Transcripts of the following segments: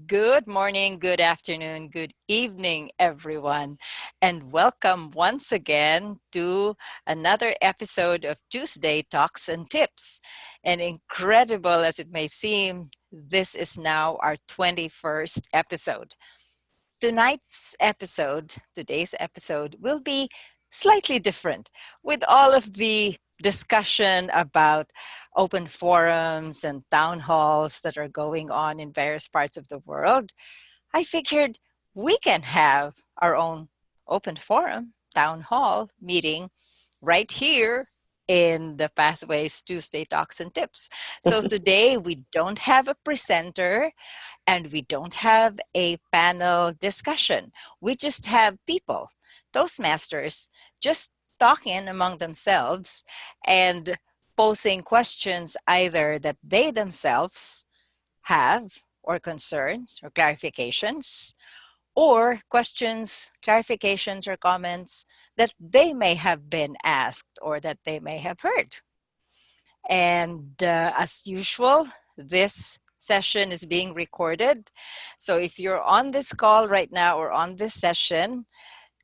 Good morning, good afternoon, good evening, everyone, and welcome once again to another episode of Tuesday Talks and Tips. And incredible as it may seem, this is now our 21st episode. Today's episode, will be slightly different with all of the discussion about open forums and town halls that are going on in various parts of the world. I figured we can have our own open forum, town hall meeting right here in the Pathways Tuesday Talks and Tips. So today we don't have a presenter and we don't have a panel discussion. We just have people, Toastmasters, just talking among themselves and posing questions either that they themselves have or concerns or clarifications or questions, clarifications, or comments that they may have been asked or that they may have heard. And as usual, this session is being recorded. So if you're on this call right now or on this session,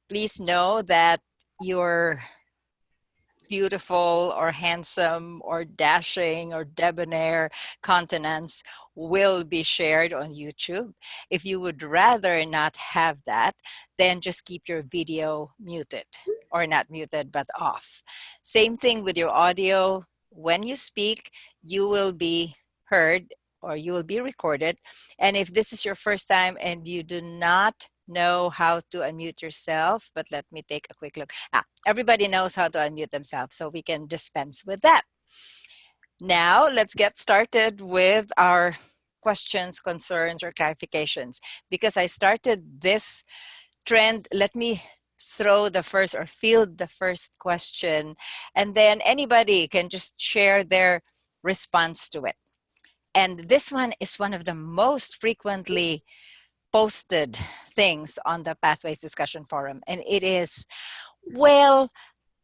please know that your beautiful or handsome or dashing or debonair countenance will be shared on YouTube. If you would rather not have that, then just keep your video muted, or not muted, but off. Same thing with your audio. When you speak, you will be heard or you will be recorded. And if this is your first time and you do not know how to unmute yourself, but let me take a quick look. Everybody knows how to unmute themselves, so we can dispense with that. Now, let's get started with our questions, concerns, or clarifications. Because I started this trend, let me throw the first or field the first question, and then anybody can just share their response to it. And this one is one of the most frequently posted things on the Pathways Discussion Forum. And it is, well,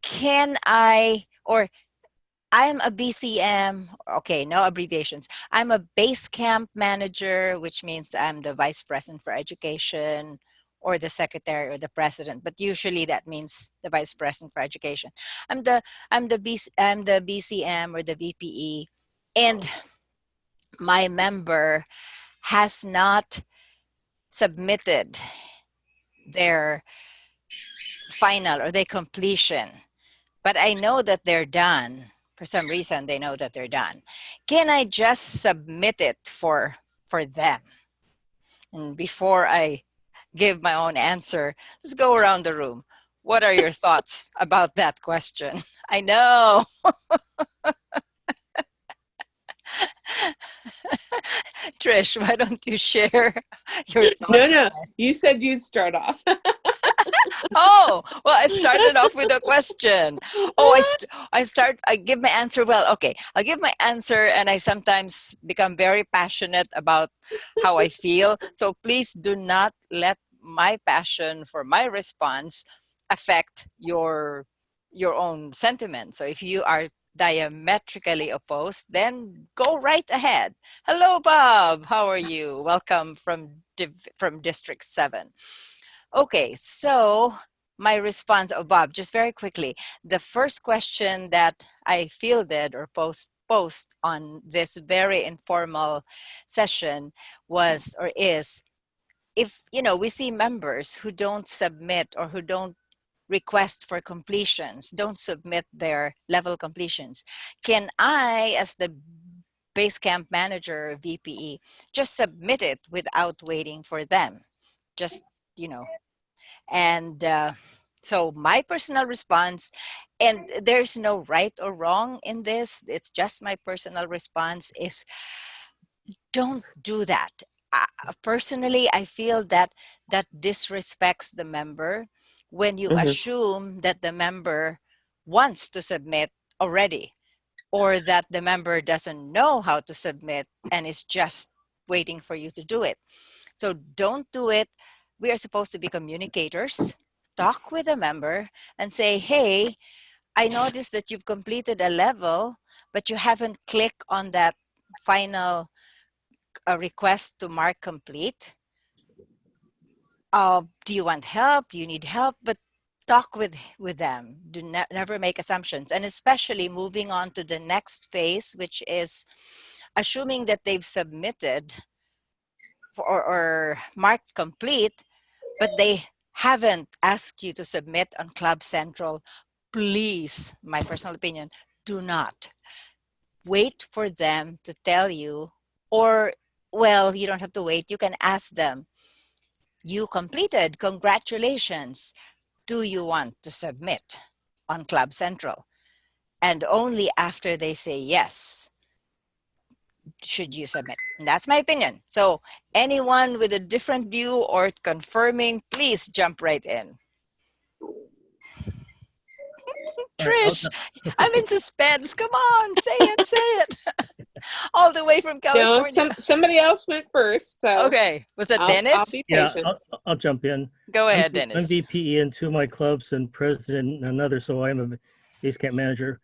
can I, or I'm a BCM, okay, no abbreviations. I'm a base camp manager, which means I'm the vice president for education or the secretary or the president, but usually that means the vice president for education. I'm the BCM or the VPE, and my member has not submitted their final or their completion, but I know that they're done. For some reason, they know that they're done. Can I just submit it for them? And before I give my own answer, let's go around the room. What are your thoughts about that question? I know. Trish, why don't you share your thoughts No, on it? you said you'd start off. Oh, well, I started off with a question. Oh, I give my answer. Well, okay, I'll give my answer, and I sometimes become very passionate about how I feel. So please do not let my passion for my response affect your own sentiment. So if you are diametrically opposed, then go right ahead. Hello, Bob. How are you? Welcome from District 7. Okay, so my response, oh, Bob, just very quickly, the first question that I fielded or post on this very informal session was or is, if we see members who don't submit or who don't request for completions, don't submit their level completions, can I, as the base camp manager VPE, just submit it without waiting for them? Just, you know, and so my personal response, and there's no right or wrong in this, it's just my personal response, is don't do that. Personally, I feel that that disrespects the member when you assume that the member wants to submit already, or that the member doesn't know how to submit and is just waiting for you to do it. So don't do it. We are supposed to be communicators. Talk with a member and say, hey, I noticed that you've completed a level, but you haven't clicked on that final a request to mark complete. Do you want help? Do you need help? But talk with them. Never make assumptions, and especially moving on to the next phase, which is assuming that they've submitted or marked complete, but they haven't asked you to submit on Club Central. Please, my personal opinion, do not wait for them to tell you, or, well, you don't have to wait. You can ask them, you completed, congratulations. Do you want to submit on Club Central? And only after they say yes, should you submit. And that's my opinion. So anyone with a different view or confirming, please jump right in. All right, Trish, I'm in suspense. Come on, say it, say it. All the way from No, California. somebody else went first, so Okay, was that I'll Dennis? be yeah, patient. I'll jump in. Go I'm, ahead, I'm Dennis. VP in two of my clubs and president in another, so I'm a base camp manager.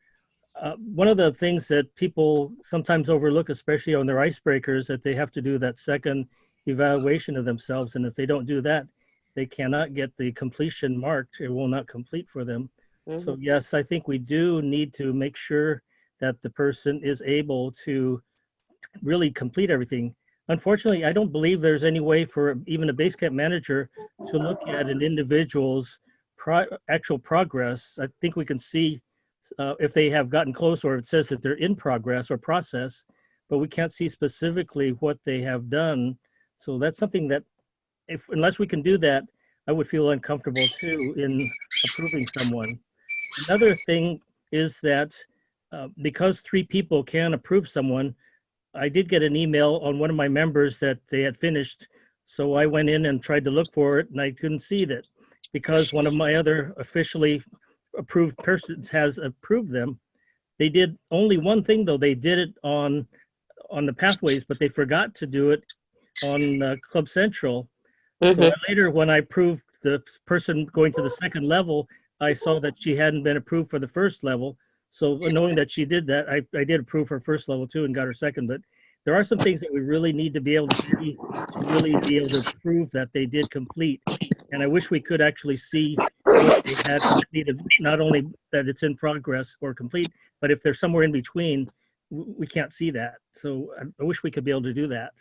One of the things that people sometimes overlook, especially on their icebreakers, that they have to do that second evaluation of themselves, and if they don't do that, they cannot get the completion marked. It will not complete for them. So yes, I think we do need to make sure that the person is able to really complete everything. Unfortunately, I don't believe there's any way for even a base camp manager to look at an individual's actual progress. I think we can see if they have gotten close, or it says that they're in progress or process, but we can't see specifically what they have done. So that's something that, if unless we can do that, I would feel uncomfortable too in approving someone. Another thing is that because three people can approve someone, I did get an email on one of my members that they had finished. So I went in and tried to look for it, and I couldn't see that because one of my other officially approved persons has approved them. They did only one thing though. They did it on the pathways, but they forgot to do it on Club Central. So later, when I approved the person going to the second level, I saw that she hadn't been approved for the first level. So knowing that she did that, I did approve her first level too and got her second. But there are some things that we really need to be able to see to really be able to prove that they did complete. And I wish we could actually see what they had completed, not only that it's in progress or complete, but if they're somewhere in between, we can't see that. So I wish we could be able to do that.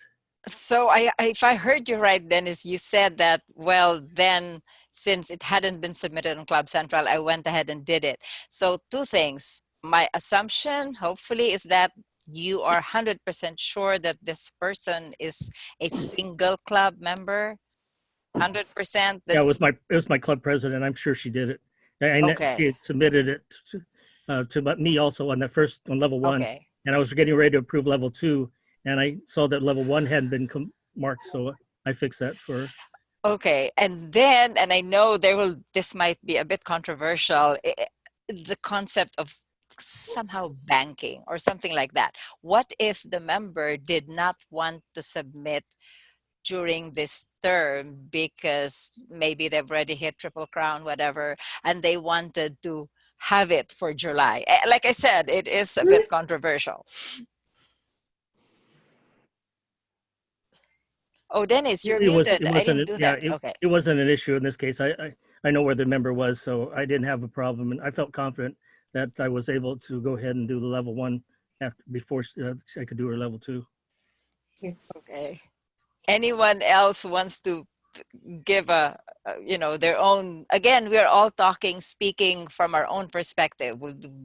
So if I heard you right, Dennis, you said that, well, then since it hadn't been submitted on Club Central, I went ahead and did it. So two things. My assumption, hopefully, is that you are 100% sure that this person is a single club member. 100% that. Yeah, it was my club president. I'm sure she did it. She Okay. had submitted it to me also on on level one, Okay. and I was getting ready to approve level two, and I saw that level one hadn't been marked, so I fixed that for her. Okay. And then, and I know this might be a bit controversial, the concept of somehow banking or something like that. What if the member did not want to submit during this term because maybe they've already hit Triple Crown, whatever, and they wanted to have it for July? Like I said, it is a bit controversial. Oh, Dennis, you're It muted. I didn't wasn't do yeah that. Okay. it wasn't an issue in this case. I know where the member was, so I didn't have a problem, and I felt confident that I was able to go ahead and do the level one before I could do her level two. Okay. Anyone else wants to give their own? Again, we're all speaking from our own perspective.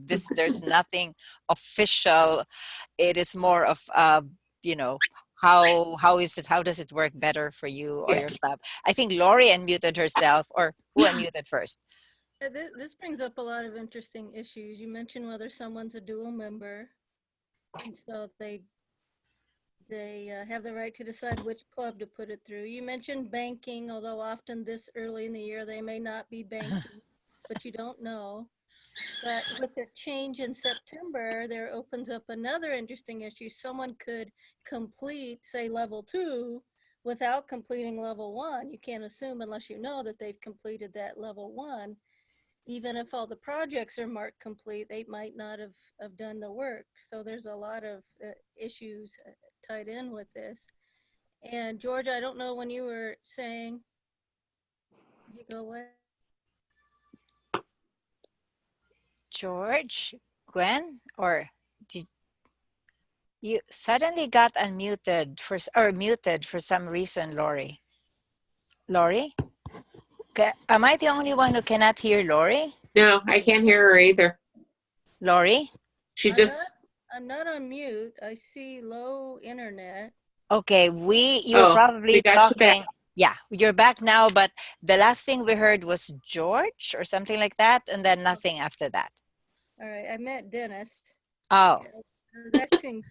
There's nothing official. It is more of you know how does it work better for you or Yeah. your club? I think Lori unmuted herself, or who unmuted first? This brings up a lot of interesting issues. You mentioned whether someone's a dual member, and so they have the right to decide which club to put it through. You mentioned banking, although often this early in the year they may not be banking, but you don't know. But with the change in September, there opens up another interesting issue. Someone could complete, say, level 2 without completing level 1. You can't assume unless you know that they've completed that level 1. Even if all the projects are marked complete, they might not have done the work. So there's a lot of issues tied in with this. And George, I don't know when you were saying, did you go away? George, Gwen, or did you suddenly got unmuted or muted for some reason, Lori? Lori? Am I the only one who cannot hear Lori? No, I can't hear her either. Lori? She I'm just, I'm not on mute. I see low internet. Okay, you're we probably got you back. talking. Yeah, you're back now, but the last thing we heard was George or something like that, and then nothing after that. All right, I met Dennis. Oh. I was asking,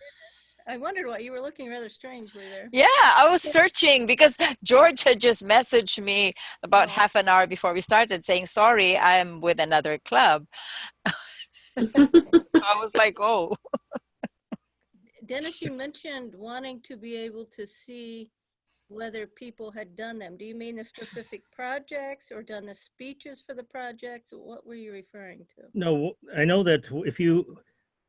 I wondered why you were looking rather strangely there. Yeah, I was searching because George had just messaged me about Oh. half an hour before we started saying, sorry, I'm with another club. So I was like, oh. Dennis, you mentioned wanting to be able to see whether people had done them. Do you mean the specific projects or done the speeches for the projects? What were you referring to? No, I know that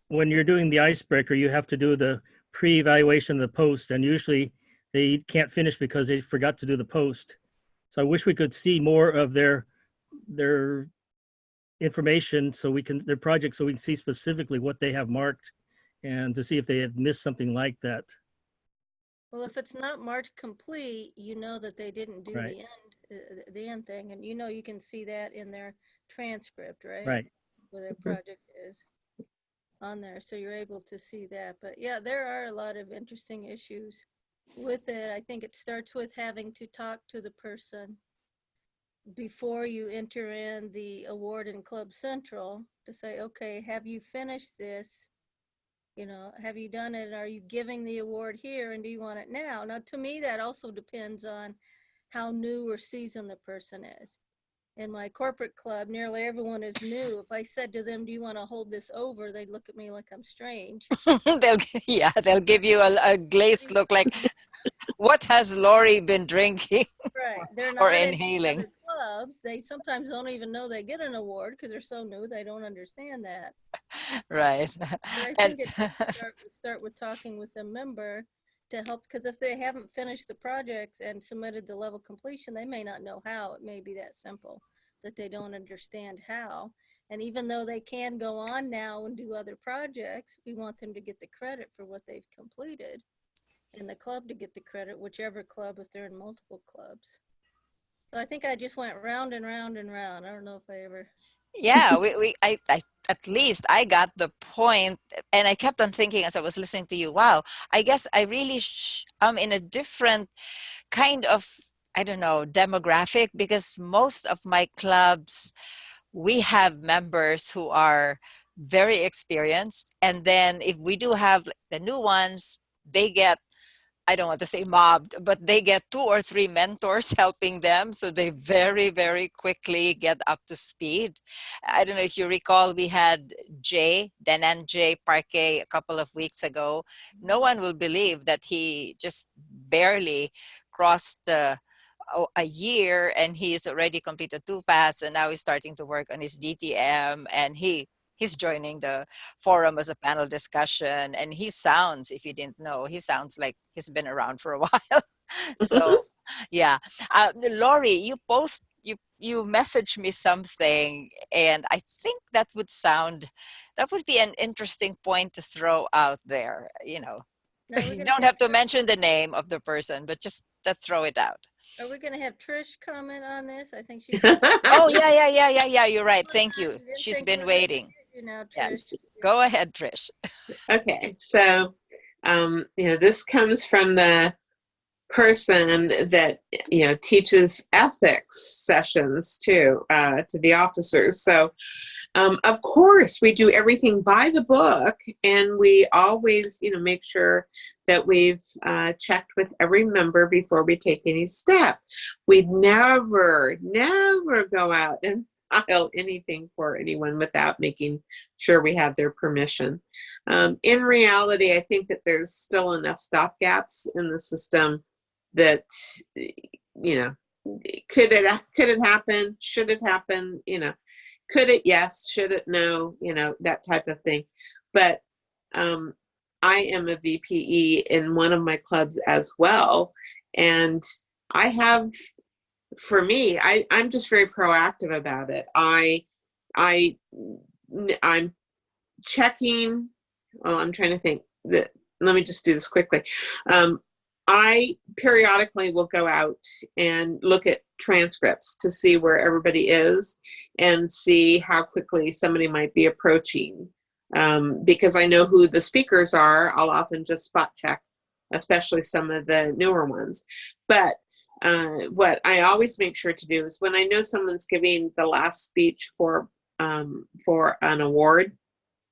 when you're doing the icebreaker, you have to do the pre-evaluation of the post, and usually they can't finish because they forgot to do the post. So I wish we could see more of their information their project, so we can see specifically what they have marked and to see if they had missed something like that. Well, if it's not marked complete, you know that they didn't do Right. the end thing, and you know you can see that in their transcript, right? Right. Where their project is on there, so you're able to see that. But yeah, there are a lot of interesting issues with it. I think it starts with having to talk to the person before you enter in the award in Club Central to say, okay, have you finished this? You know, have you done it? Are you giving the award here, and do you want it now? Now, to me, that also depends on how new or seasoned the person is. In my corporate club, nearly everyone is new. If I said to them, do you want to hold this over? They'd look at me like I'm strange. they'll give you a glazed look like, what has Lori been drinking Right. They're or not in inhaling? other clubs. They sometimes don't even know they get an award because they're so new, they don't understand that. Right. But I And think it start with talking with the member to help, because if they haven't finished the projects and submitted the level completion, they may not know how. It may be that simple that they don't understand how. And even though they can go on now and do other projects, we want them to get the credit for what they've completed, and the club to get the credit, whichever club, if they're in multiple clubs. So I think I just went round and round and round. I don't know if I ever. yeah, I at least I got the point, and I kept on thinking as I was listening to you, wow, I guess I really I'm in a different kind of, I don't know, demographic, because most of my clubs, we have members who are very experienced, and then if we do have the new ones, they get, I don't want to say mobbed, but they get 2 or 3 mentors helping them. So they very, very quickly get up to speed. I don't know if you recall, we had Danan J Parquet a couple of weeks ago. No one will believe that he just barely crossed a year, and he's already completed 2 paths, and now he's starting to work on his DTM, and he's joining the forum as a panel discussion, and he sounds, if you didn't know, he sounds like he's been around for a while. So yeah, Lori, you messaged me something, and I think that would be an interesting point to throw out there, you know. Now we're You gonna don't have have to mention the name of the person, but just to throw it out. Are we gonna have Trish comment on this? I think she's. Oh, yeah. You're right. Thank I you. didn't She's think we been were gonna waiting. get you now, Trish. Yes. Go ahead, Trish. Okay, so this comes from the person that teaches ethics sessions to the officers. So of course we do everything by the book, and we always make sure that we've checked with every member before we take any step. We'd never go out and file anything for anyone without making sure we have their permission. In reality, I think that there's still enough stopgaps in the system that could it happen? Should it happen? Could it? Yes. Should it? No. That type of thing. But I am a VPE in one of my clubs as well. And I have, for me, I'm just very proactive about it. I'm checking, well, I'm trying to think that, let me just do this quickly. I periodically will go out and look at transcripts to see where everybody is and see how quickly somebody might be approaching. Because I know who the speakers are, I'll often just spot check, especially some of the newer ones. But what I always make sure to do is when I know someone's giving the last speech for an award,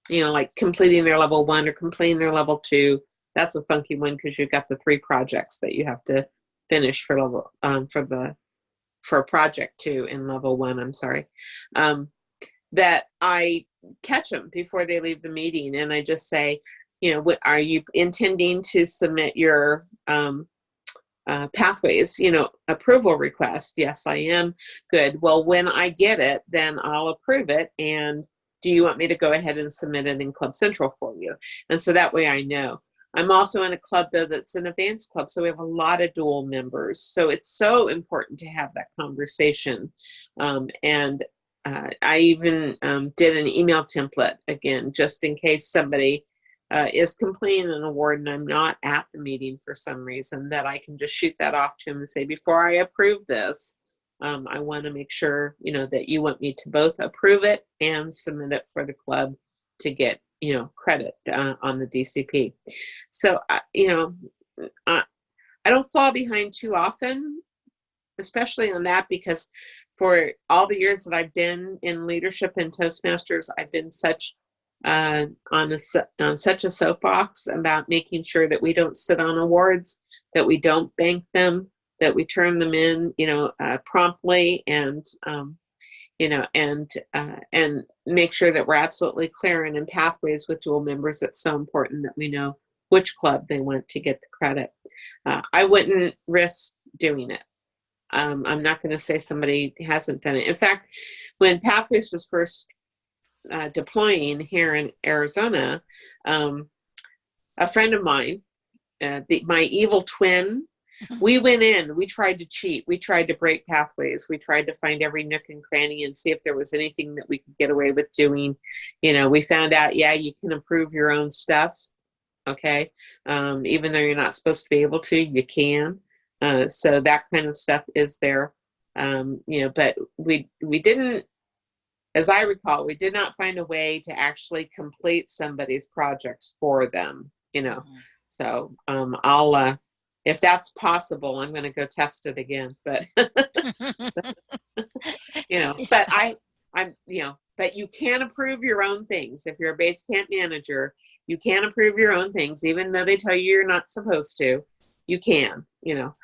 you know, like completing their level 1 or completing their level 2. That's a funky one because you've got the 3 projects that you have to finish for level for project 2 in level 1. I'm sorry. That I catch them before they leave the meeting, and I just say, you know, what are you intending to submit your pathways, you know, approval request? Yes, I am. Good. Well, when I get it, then I'll approve it. And do you want me to go ahead and submit it in Club Central for you? And so that way I know. I'm also in a club, though, that's an advanced club. So we have a lot of dual members. So it's so important to have that conversation. I even did an email template, again, just in case somebody is completing an award and I'm not at the meeting for some reason, that I can just shoot that off to him and say, before I approve this, I want to make sure, you know, that you want me to both approve it and submit it for the club to get, you know, credit on the DCP. So, you know, I don't fall behind too often, especially on that, because for all the years that I've been in leadership in Toastmasters, I've been such on such a soapbox about making sure that we don't sit on awards, that we don't bank them, that we turn them in, you know, promptly, and you know, and make sure that we're absolutely clear and in pathways with dual members. It's so important that we know which club they want to get the credit. I wouldn't risk doing it. I'm not going to say somebody hasn't done it. In fact, when Pathways was first deploying here in Arizona, a friend of mine, my evil twin, we went in, we tried to cheat, we tried to break Pathways, we tried to find every nook and cranny and see if there was anything that we could get away with doing. You know, we found out, yeah, you can approve your own stuff, okay? Even though you're not supposed to be able to, you can. So that kind of stuff is there. You know, but we didn't, as I recall, we did not find a way to actually complete somebody's projects for them, you know. Mm-hmm. So I'll, if that's possible, I'm going to go test it again. But, you know, yeah. But I'm, you know, but you can approve your own things. If you're a base camp manager, you can approve your own things, even though they tell you you're not supposed to. You can, you know.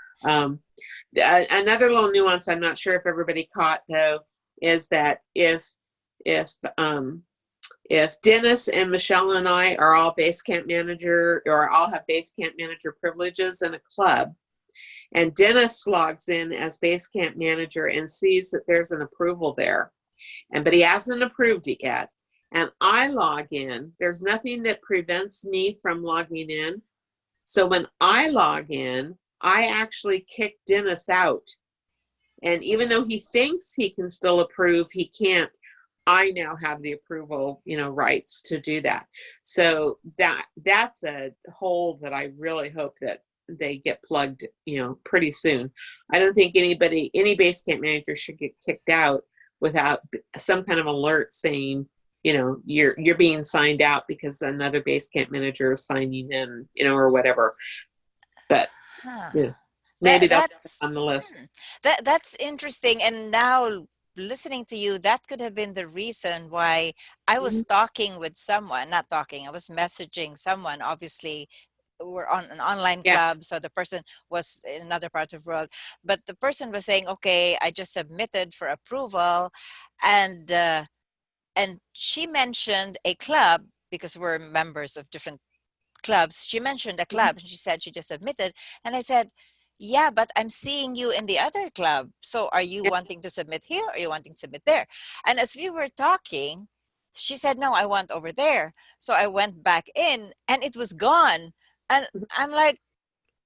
Another little nuance I'm not sure if everybody caught, though, is that if Dennis and Michelle and I are all base camp manager, or all have base camp manager privileges in a club, and Dennis logs in as base camp manager and sees that there's an approval there, but he hasn't approved it yet, and I log in, there's nothing that prevents me from logging in. So when I log in, I actually kick Dennis out. And even though he thinks he can still approve, he can't. I now have the approval, you know, rights to do that. So that's a hole that I really hope that they get plugged, you know, pretty soon. I don't think any base camp manager should get kicked out without some kind of alert saying, you know, you're being signed out because another base camp manager is signing in, you know, or whatever. But yeah, maybe that's on the list. That's interesting. And now listening to you, that could have been the reason why I was talking with someone, not talking, I was messaging someone. Obviously, we're on an online club, so the person was in another part of the world. But the person was saying, okay, I just submitted for approval. And she mentioned a club, because we're members of different clubs. She mentioned a club and she said she just submitted. And I said, yeah, but I'm seeing you in the other club. So are you wanting to submit here or are you wanting to submit there? And as we were talking, She said, no, I want over there. So I went back in and it was gone. And I'm like,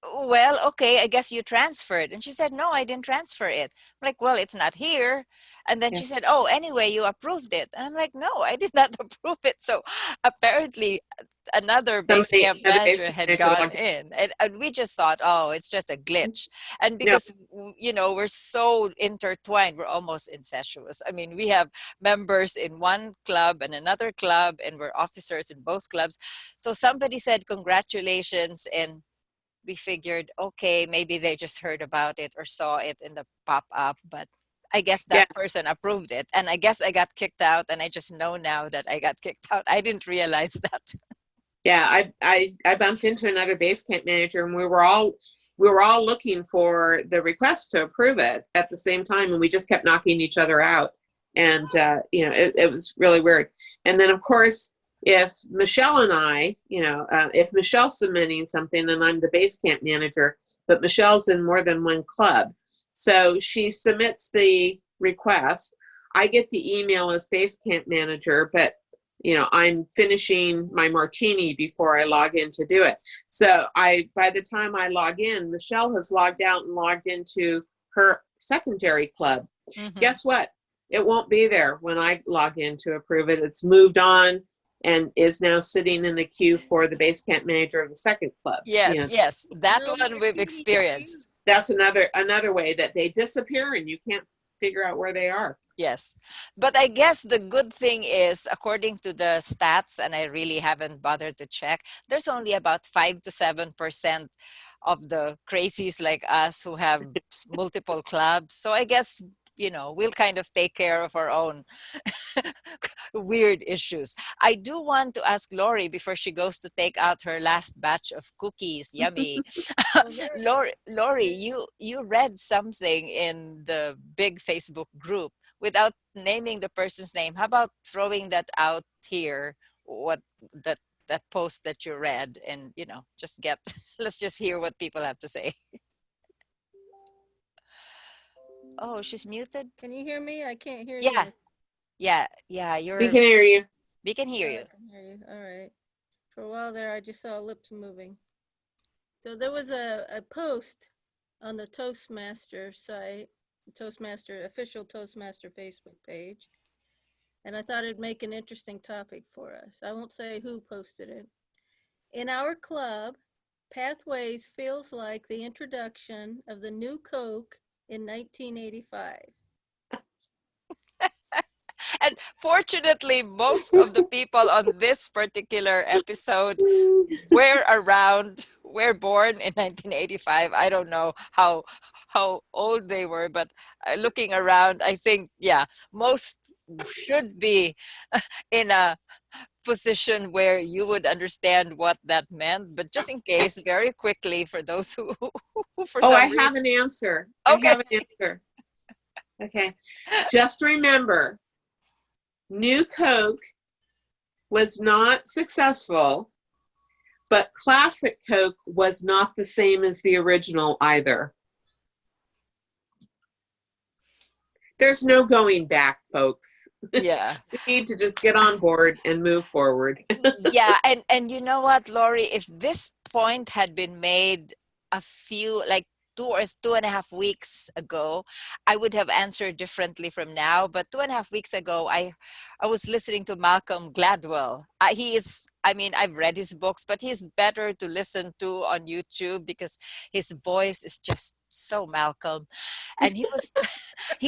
well, okay, I guess you transferred. And she said, no, I didn't transfer it. I'm like, well, it's not here. And then Yeah. she said, oh, anyway, you approved it. And I'm like, no, I did not approve it. So apparently another base Somebody, camp another manager basement had manager gone logged in. And we just thought, oh, it's just a glitch. And in. No, because, you know, we're so intertwined, we're almost incestuous. I mean, we have members in one club and another club, and we're officers in both clubs. So somebody said, congratulations. And we figured, okay, maybe they just heard about it or saw it in the pop up, but I guess yeah, that person approved it. And I guess I got kicked out, and I just know now that I got kicked out. I didn't realize that. yeah. I bumped into another base camp manager, and we were all looking for the request to approve it at the same time, and we just kept knocking each other out. And it was really weird. And then, of course, if Michelle and I, if Michelle's submitting something and I'm the base camp manager, but Michelle's in more than one club, so she submits the request. I get the email as base camp manager, but I'm finishing my martini before I log in to do it. So by the time I log in, Michelle has logged out and logged into her secondary club. Mhm. Guess what? It won't be there when I log in to approve it. It's moved on and is now sitting in the queue for the base camp manager of the second club. Yes, yes, that No one we've martini for you. experienced. That's another way that they disappear and you can't figure out where they are. Yes. But I guess the good thing is, according to the stats, and I really haven't bothered to check, there's only about 5 to 7% of the crazies like us who have multiple clubs. So I guess, we'll kind of take care of our own weird issues. I do want to ask Lori before she goes to take out her last batch of cookies. Yummy. Well, there, Lori, you read something in the big Facebook group without naming the person's name. How about throwing that out here? What that that post that you read, and just get let's just hear what people have to say. Oh, she's muted. can you hear me? I can't hear Yeah, you. yeah. We can hear you. We can hear Oh, you. I can hear you. All right. For a while there, I just saw lips moving. So there was a post on the Toastmaster site, Toastmaster, official Toastmaster Facebook page, and I thought it'd make an interesting topic for us. I won't say who posted it. In our club, Pathways feels like the introduction of the new Coke in 1985. And fortunately, most of the people on this particular episode were born in 1985. I don't know how old they were, but looking around, I think, yeah, most should be in a position where you would understand what that meant. But just in case, very quickly, for those who for Oh, I some have reason. an answer. I Okay. have an answer. Okay. Just remember, New Coke was not successful, but Classic Coke was not the same as the original either. There's no going back, folks. Yeah. We need to just get on board and move forward. Yeah, and you know what, Lori, if this point had been made a few, like 2.5 weeks ago, I would have answered differently from now. But 2.5 weeks ago, I was listening to Malcolm Gladwell. He is, I mean, I've read his books, but he's better to listen to on YouTube because his voice is just so Malcolm. And he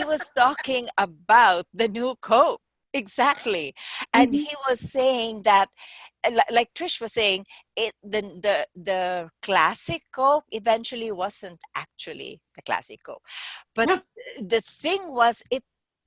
was talking about the new Coke. Exactly. And Mhm. he was saying that, like Trish was saying, the classic Coke eventually wasn't actually the classic Coke. But Yeah, the thing was,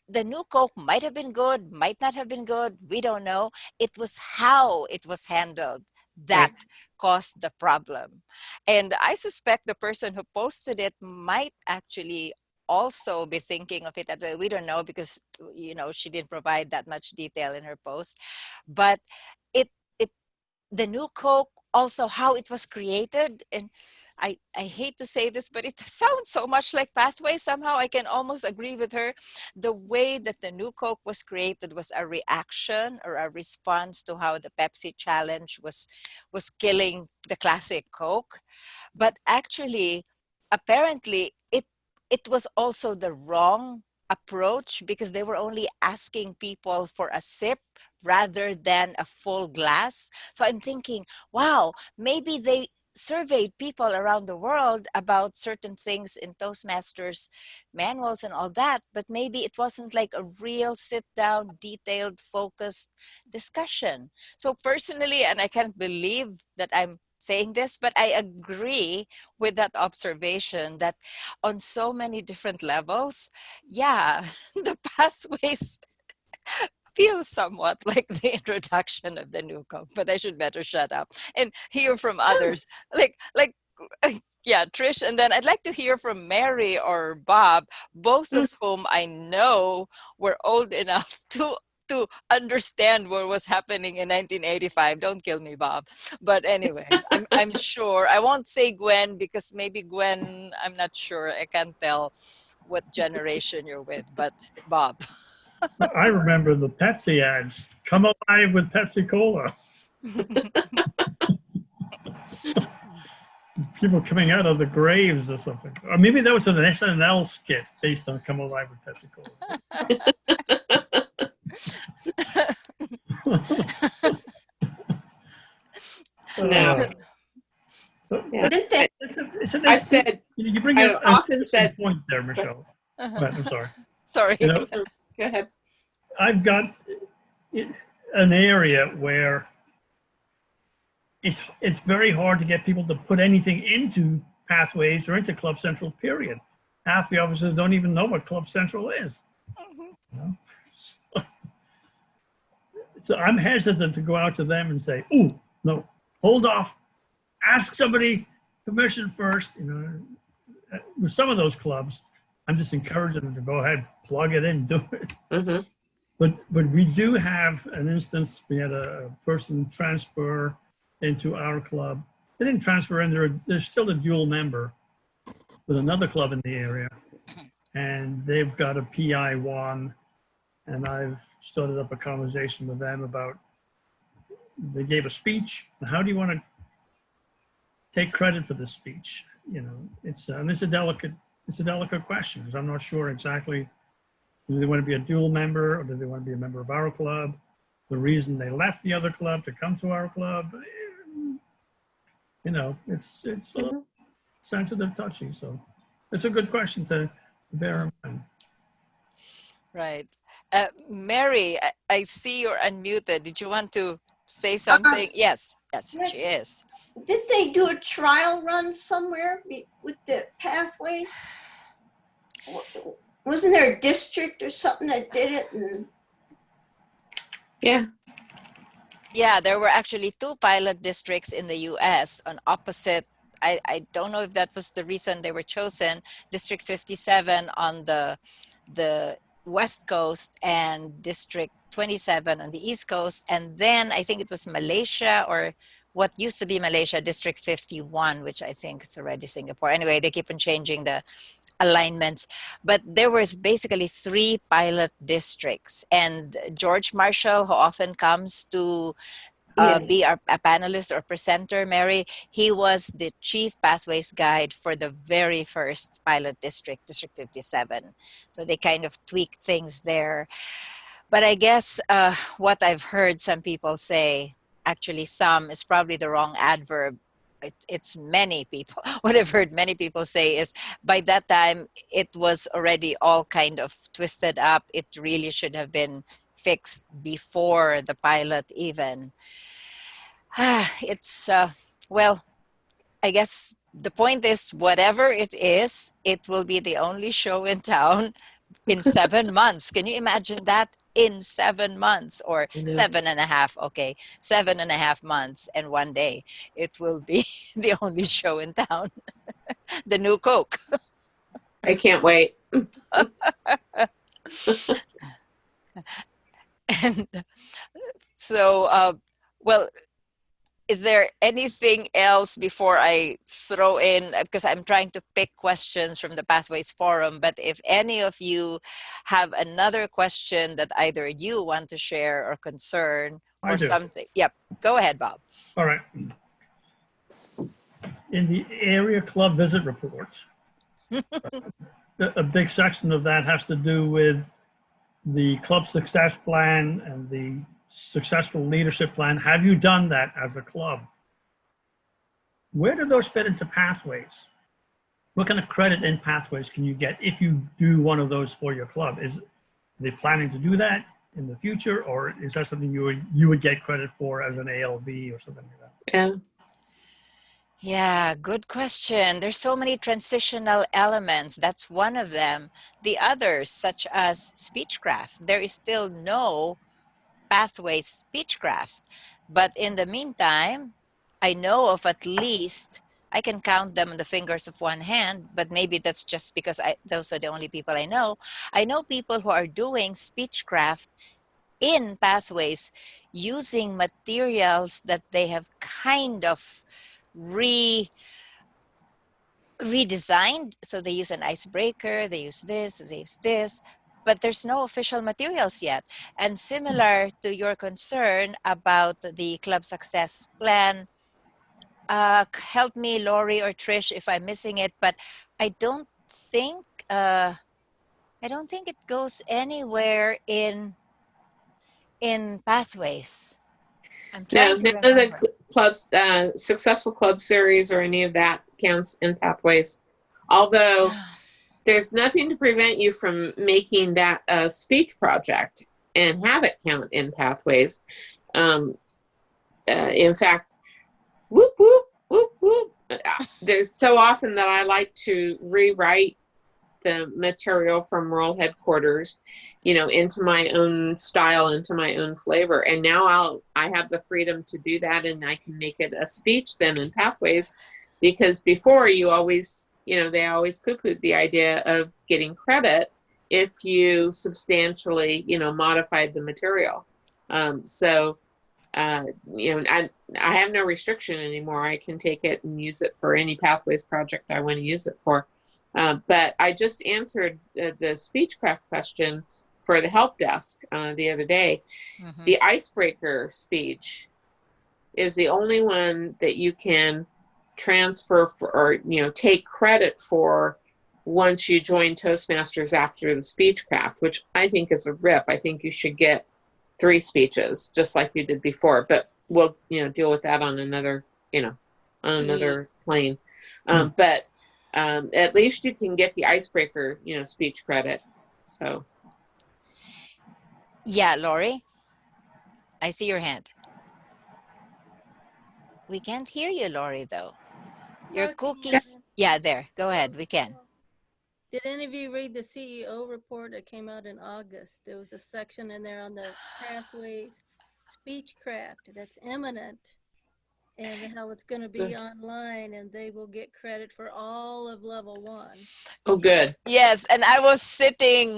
the new Coke might have been good, might not have been good, we don't know. It was how it was handled that right. caused the problem. And I suspect the person who posted it might actually also be thinking of it that way. We don't know because she didn't provide that much detail in her post. But it the new Coke, also how it was created, and I hate to say this, but it sounds so much like Pathway. Somehow I can almost agree with her. The way that the new Coke was created was a reaction or a response to how the Pepsi challenge was killing the classic Coke. But actually, apparently, it was also the wrong approach because they were only asking people for a sip rather than a full glass. So I'm thinking, wow, maybe they surveyed people around the world about certain things in Toastmasters manuals and all that, but maybe it wasn't like a real sit down, detailed, focused discussion. So personally, and I can't believe that I'm saying this, but I agree with that observation that on so many different levels, yeah, the pathways feel somewhat like the introduction of the new Coke, but I should better shut up and hear from others. Yeah, Trish, and then I'd like to hear from Mary or Bob, both of whom I know were old enough to understand what was happening in 1985. Don't kill me, Bob. But anyway, I'm sure I won't say Gwen because maybe Gwen, I'm not sure. I can't tell what generation you're with, but Bob. I remember the Pepsi ads. Come alive with Pepsi Cola. People coming out of the graves or something. Or maybe that was an SNL skit based on Come Alive with Pepsi Cola. No. Yeah. Didn't they? I've said, you bring I've up often a said, point there, Michelle. Uh-huh. But I'm sorry. Sorry. You know, go ahead. I've got an area where it's very hard to get people to put anything into Pathways or into Club Central, period. Half the officers don't even know what Club Central is. You know? So I'm hesitant to go out to them and say, "Ooh, no, hold off. Ask somebody permission first." You know, with some of those clubs, I'm just encouraging them to go ahead, plug it in, do it. Mm-hmm. But we do have an instance. We had a person transfer into our club. They didn't transfer in. They're still a dual member with another club in the area, and they've got a PI1. And I've started up a conversation with them about. They gave a speech. How do you want to take credit for this speech? You know, it's a delicate question because I'm not sure exactly. Do they want to be a dual member or do they want to be a member of our club? The reason they left the other club to come to our club, you know, it's a little sensitive, touchy. So it's a good question to bear in mind. Right. Mary, I see you're unmuted. Did you want to say something? Yes, she is. Did they do a trial run somewhere with the Pathways? Wasn't there a district or something that did it? And Yeah, there were actually 2 pilot districts in the US on opposite. I don't know if that was the reason they were chosen. District 57 on the West Coast and District 27 on the East Coast. And then I think it was Malaysia or what used to be Malaysia, District 51, which I think is already Singapore. Anyway, they keep on changing the alignments, but there was basically 3 pilot districts, and George Marshall, who often comes to be a panelist or presenter, Mary, he was the chief pathways guide for the very first pilot district, District 57. So they kind of tweaked things there. But I guess what I've heard some people say, actually some is probably the wrong adverb. It's many people. What I've heard many people say is by that time it was already all kind of twisted up. It really should have been fixed before the pilot even. It's well, I guess the point is whatever it is, it will be the only show in town in 7 months. Can you imagine that? In 7 months or 7.5, okay, 7.5 months and 1 day, it will be the only show in town. The new Coke. I can't wait. And so, well, is there anything else before I throw in, because I'm trying to pick questions from the Pathways Forum, but if any of you have another question that either you want to share or concern I or do. something. Yep. Go ahead, Bob. All right. In the area club visit report, a big section of that has to do with the club success plan and the successful leadership plan. Have you done that as a club? Where do those fit into pathways? What kind of credit in pathways can you get if you do one of those for your club? Is they planning to do that in the future, or is that something you would get credit for as an ALB or something like that? Yeah. Yeah, good question. There's so many transitional elements. That's one of them. The others, such as speechcraft, there is still no pathway speechcraft. But in the meantime, I know of at least, I can count them on the fingers of one hand, but maybe that's just because those are the only people I know. I know people who are doing speechcraft in pathways using materials that they have kind of redesigned. So they use an icebreaker, they use this, but there's no official materials yet. And similar to your concern about the club success plan, help me, Lori or Trish, if I'm missing it, but I don't think it goes anywhere in pathways. I'm No, trying to none of the remember. clubs, successful club series or any of that counts in pathways. Although there's nothing to prevent you from making that a speech project and have it count in pathways. In fact, whoop, whoop, whoop, whoop. There's so often that I like to rewrite the material from rural headquarters, into my own style, into my own flavor. And now I have the freedom to do that, and I can make it a speech then in pathways, because before you always, they always poo-pooed the idea of getting credit if you substantially, modified the material. I have no restriction anymore. I can take it and use it for any pathways project I want to use it for. But I just answered the speechcraft question for the help desk the other day. Mm-hmm. The icebreaker speech is the only one that you can transfer for, or take credit for, once you join Toastmasters after the speechcraft, which I think is a rip. I think you should get 3 speeches just like you did before, but we'll deal with that on another plane. But at least you can get the icebreaker speech credit. So Yeah, Lori, I see your hand. We can't hear you, Lori, though. Your Hello, can you hear cookies. me? Yeah, there. Go ahead. We can. Did any of you read the CEO report that came out in August? There was a section in there on the pathways speechcraft that's imminent, and how it's going to be online, and they will get credit for all of level 1. Oh, good. Yes, and I was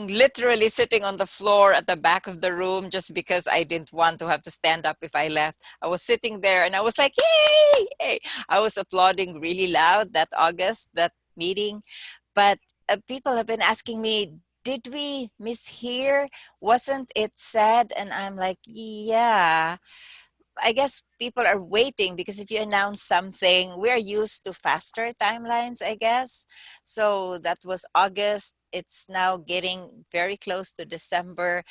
literally sitting on the floor at the back of the room just because I didn't want to have to stand up if I left. I was sitting there and I was like, yay! Yay! I was applauding really loud that August, that meeting. But people have been asking me, did we mishear? Wasn't it said? And I'm like, yeah. I guess people are waiting because if you announce something, we're used to faster timelines, I guess. So that was August. It's now getting very close to December.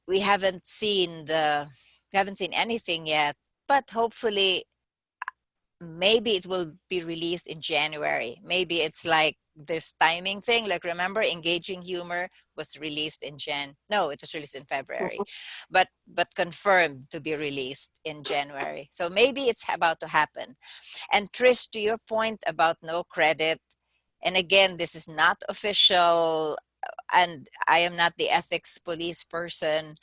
We haven't seen anything yet, but hopefully maybe it will be released in January. Maybe it's like this timing thing. Like, remember, Engaging Humor was released in no, it was released in February, but confirmed to be released in January. So maybe it's about to happen. And Trish, to your point about no credit, and again, this is not official, and I am not the ethics police person,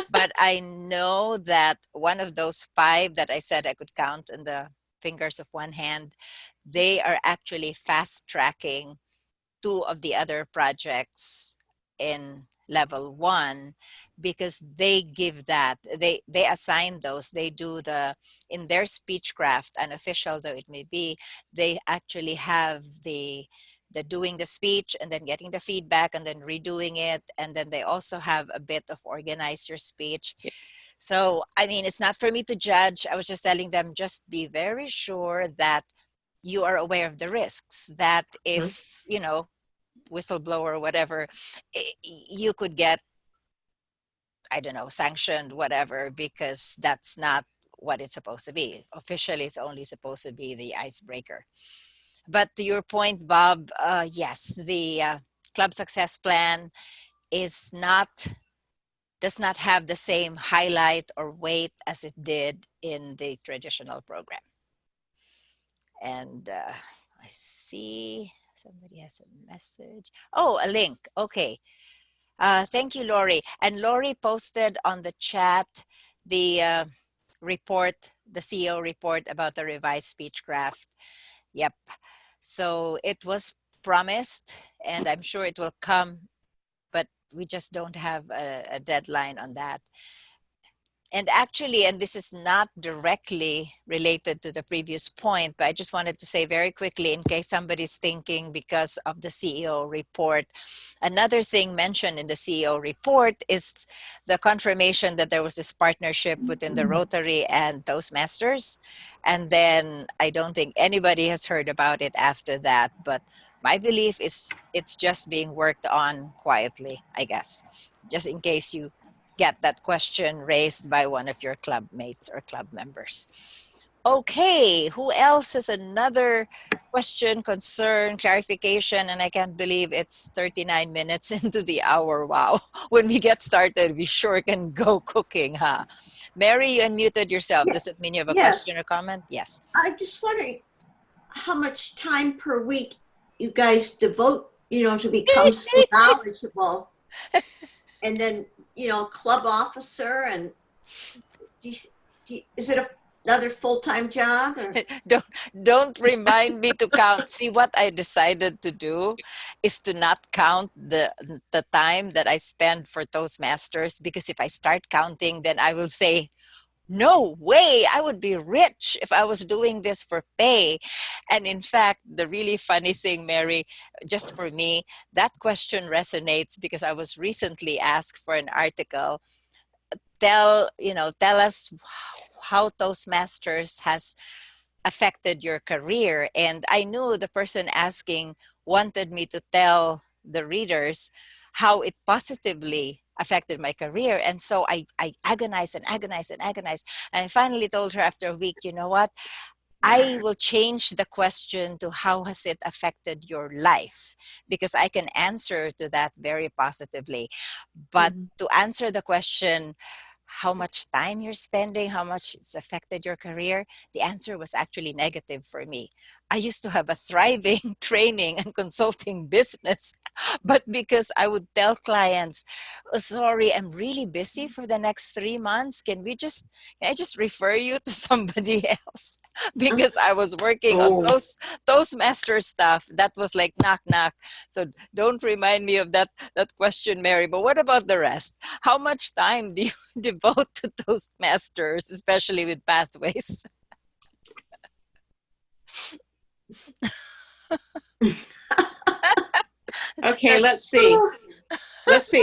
but I know that one of those 5 that I said I could count in the fingers of one hand, they are actually fast tracking 2 of the other projects in level 1, because they give that, they assign those, they do the, in their speechcraft, unofficial though it may be, they actually have the doing the speech and then getting the feedback and then redoing it, and then they also have a bit of organize your speech. So I mean, it's not for me to judge. I was just telling them, just be very sure that you are aware of the risks, that if you know, whistleblower or whatever, you could get, I don't know, sanctioned, whatever, because that's not what it's supposed to be. Officially, it's only supposed to be the icebreaker. But to your point, Bob, yes, the club success plan is not, does not have the same highlight or weight as it did in the traditional program. And I see somebody has a message. Oh, a link. Okay. Thank you, Lori. And Lori posted on the chat the report, the CEO report about the revised speechcraft. Yep. So it was promised, and I'm sure it will come, but we just don't have a deadline on that. And actually, and this is not directly related to the previous point, but I just wanted to say very quickly, in case somebody's thinking because of the CEO report, another thing mentioned in the CEO report is the confirmation that there was this partnership within the Rotary and Toastmasters. And then I don't think anybody has heard about it after that, but my belief is it's just being worked on quietly, I guess, just in case you get that question raised by one of your club mates or club members. Okay, who else has another question, concern, clarification? And I can't believe it's 39 minutes into the hour. Wow. When we get started, we sure can go cooking, huh? Mary, you unmuted yourself. Does it mean you have a question or comment? Yes. I'm just wondering how much time per week you guys devote, you know, to become so knowledgeable. And then, you know, club officer, and is it another full-time job? Or? Don't remind me to count. See, what I decided to do is to not count the time that I spend for Toastmasters, because if I start counting, then I will say, no way, I would be rich if I was doing this for pay. And in fact, the really funny thing, Mary, just for me, that question resonates because I was recently asked for an article. Tell us how Toastmasters has affected your career. And I knew the person asking wanted me to tell the readers how it positively affected my career. And so I agonized and agonized and agonized. And I finally told her after a week, you know what? I will change the question to how has it affected your life? Because I can answer to that very positively. But to answer the question, how much time you're spending, how much it's affected your career, the answer was actually negative for me. I used to have a thriving training and consulting business, but because I would tell clients, oh, sorry, I'm really busy for the next 3 months. Can I just refer you to somebody else? Because I was working on Toastmaster stuff. That was like knock, knock. So don't remind me of that question, Mary. But what about the rest? How much time do you devote to Toastmasters, especially with Pathways? Okay, let's see.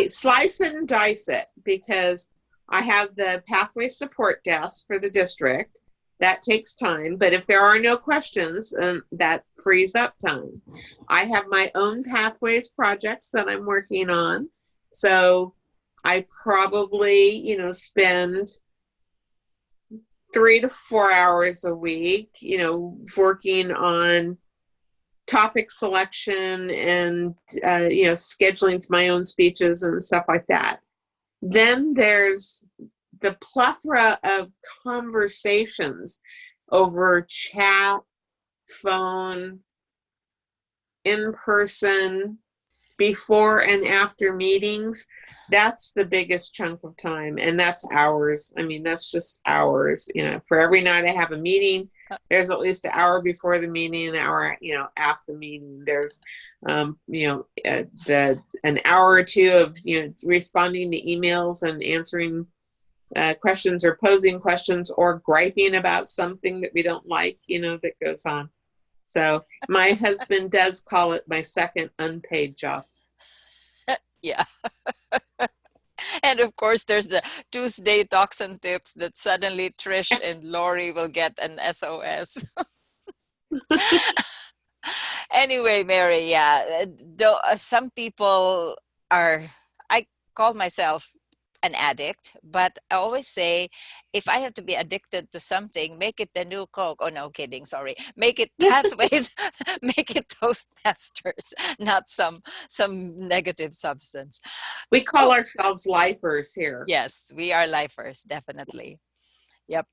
Slice and dice it, because I have the Pathway Support Desk for the district. That takes time, but if there are no questions, that frees up time. I have my own Pathways projects that I'm working on. So I probably, spend 3 to 4 hours a week, working on topic selection and, scheduling my own speeches and stuff like that. Then there's the plethora of conversations over chat, phone, in person, before and after meetings. That's the biggest chunk of time, and that's hours. I mean, that's just hours. For every night I have a meeting, there's at least an hour before the meeting, an hour, after the meeting. There's, an hour or two of, responding to emails and answering questions or posing questions or griping about something that we don't like, that goes on. So my husband does call it my second unpaid job. Yeah. And of course, there's the Tuesday talks and tips that suddenly Trish and Lori will get an SOS. Anyway, Mary, yeah, though some people are, I call myself an addict, but I always say if I have to be addicted to something, make it the new Coke. Oh, no, kidding, sorry. Make it Pathways, make it Toastmasters, not some negative substance. We call ourselves lifers here. Yes, we are lifers, definitely. Yep.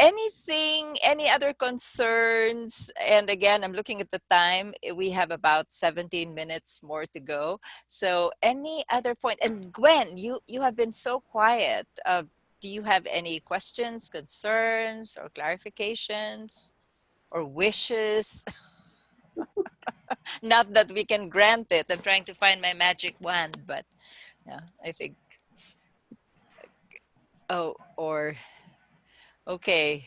Any other concerns? And again, I'm looking at the time. We have about 17 minutes more to go. So any other point? And Gwen, you have been so quiet. Do you have any questions, concerns, or clarifications, or wishes? Not that we can grant it. I'm trying to find my magic wand, but yeah, I think. Oh, or okay.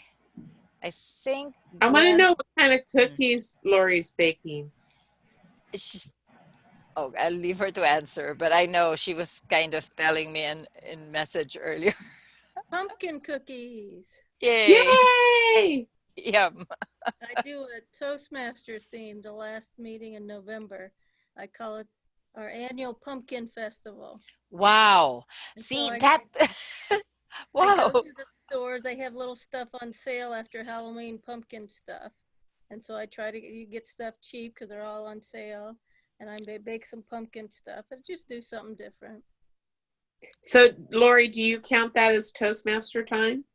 I think I want to Gwen. know what kind of cookies Lori's baking. She's I'll leave her to answer, but I know she was kind of telling me in message earlier. Pumpkin cookies. Yay! Yay! Yum. I do a Toastmasters theme the last meeting in November. I call it our annual pumpkin festival. Wow. And See so that? I Wow. go to the stores. They have little stuff on sale after Halloween, pumpkin stuff. And so I try to get stuff cheap because they're all on sale. And I bake some pumpkin stuff and just do something different. So, Lori, do you count that as Toastmaster time?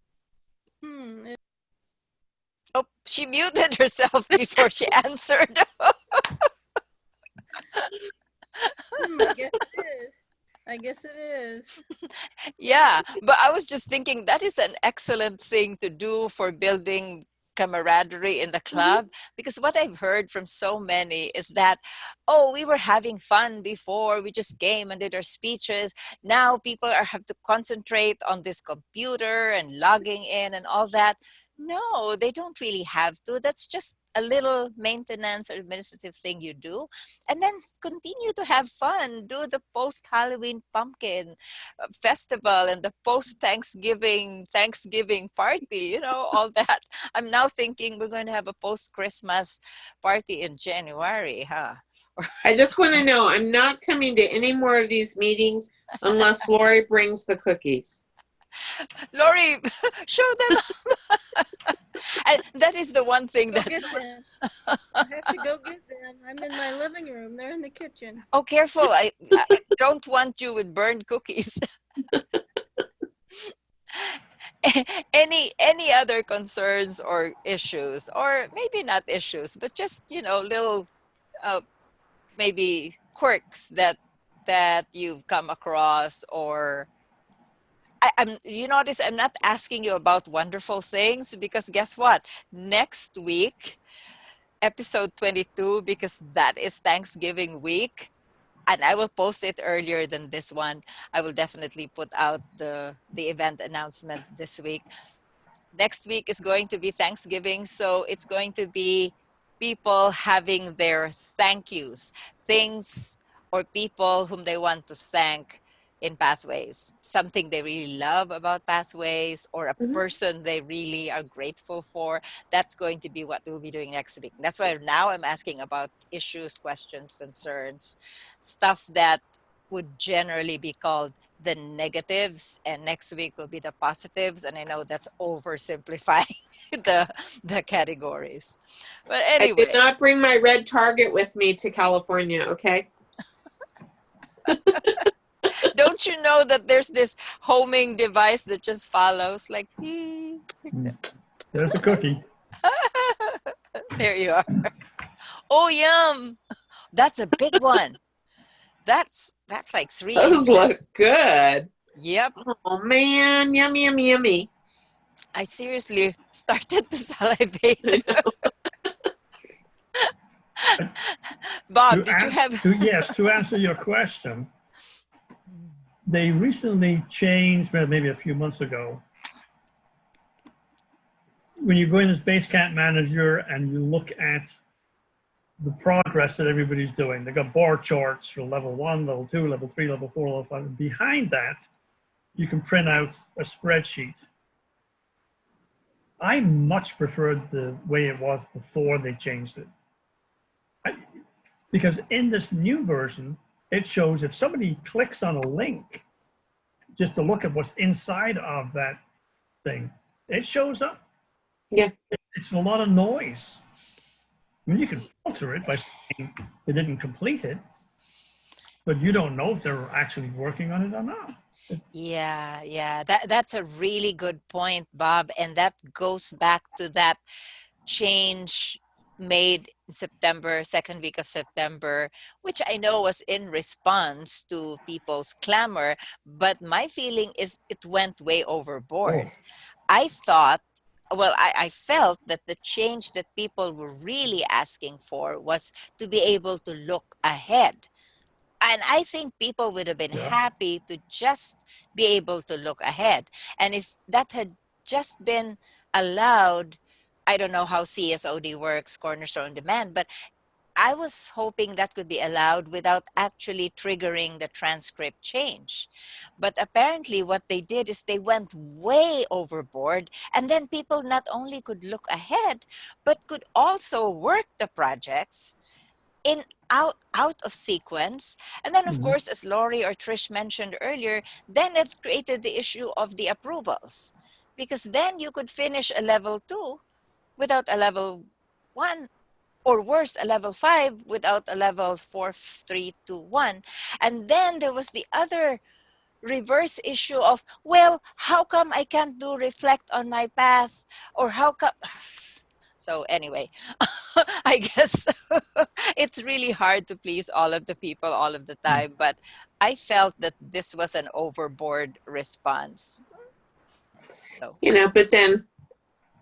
Oh, she muted herself before she answered. I guess it is. Yeah, but I was just thinking that is an excellent thing to do for building camaraderie in the club, because what I've heard from so many is that, oh, we were having fun before, we just came and did our speeches. Now people have to concentrate on this computer and logging in and all that. No, they don't really have to. That's just a little maintenance or administrative thing you do, and then continue to have fun. Do the post Halloween pumpkin festival and the post Thanksgiving party, all that. I'm now thinking we're going to have a post Christmas party in January, huh? I just want to know, I'm not coming to any more of these meetings unless Lori brings the cookies. Lori, show them. And that is the one thing that. Get them. I have to go get them. I'm in my living room. They're in the kitchen. Oh, careful! I don't want you with burned cookies. Any other concerns or issues, or maybe not issues, but just little maybe quirks that you've come across, or you notice I'm not asking you about wonderful things, because guess what? Next week, episode 22, because that is Thanksgiving week, and I will post it earlier than this one. I will definitely put out the event announcement this week. Next week is going to be Thanksgiving, so it's going to be people having their thank yous, things or people whom they want to thank in Pathways, something they really love about Pathways, or a person they really are grateful for. That's going to be what we'll be doing next week. That's why now I'm asking about issues, questions, concerns, stuff that would generally be called the negatives, and next week will be the positives. And I know that's oversimplifying the categories, but anyway. I did not bring my red Target with me to California, okay? Don't you know that there's this homing device that just follows, like, There's a cookie. There you are. Oh, yum. That's a big one. That's like 3 Those inches. look good. Yep. Oh man, yummy, yummy, yummy. I seriously started to salivate. Bob, did you have? Yes, to answer your question, they recently changed, well, maybe a few months ago, when you go in as base camp manager and you look at the progress that everybody's doing, they got bar charts for level 1, level 2, level 3, level 4, level 5. And behind that, you can print out a spreadsheet. I much preferred the way it was before they changed it. Because in this new version, it shows if somebody clicks on a link just to look at what's inside of that thing, it shows up. Yeah. It's a lot of noise. I mean, you can filter it by saying they didn't complete it, but you don't know if they're actually working on it or not. Yeah. That's a really good point, Bob. And that goes back to that change made in September, second week of September, which I know was in response to people's clamor. But my feeling is it went way overboard. Oh. I thought, well, I felt that the change that people were really asking for was to be able to look ahead. And I think people would have been Yeah. happy to just be able to look ahead. And if that had just been allowed, I don't know how CSOD works, Cornerstone Demand, but I was hoping that could be allowed without actually triggering the transcript change. But apparently what they did is they went way overboard, and then people not only could look ahead, but could also work the projects in out of sequence. And then of Mhm. course, as Lori or Trish mentioned earlier, then it created the issue of the approvals, because then you could finish a level 2 without a level 1, or worse, a level 5 without a level 4, 3, 2, 1. And then there was the other reverse issue of, well, how come I can't do reflect on my path, or how come? So anyway, I guess it's really hard to please all of the people all of the time, but I felt that this was an overboard response. So, But then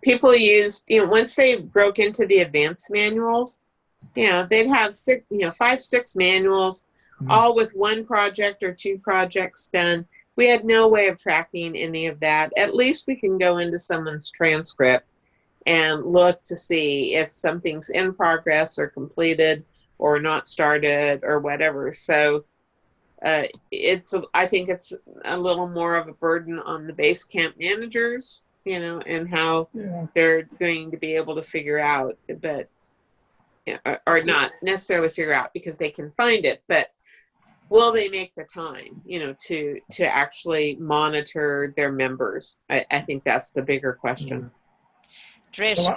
people used, once they broke into the advanced manuals, they'd have 5, 6 manuals, all with 1 project or 2 projects done. We had no way of tracking any of that. At least we can go into someone's transcript and look to see if something's in progress or completed or not started or whatever. So I think it's a little more of a burden on the base camp managers, and how they're going to be able to figure out, but or not necessarily figure out because they can find it, but will they make the time, to actually monitor their members? I think that's the bigger question. Trish, Well,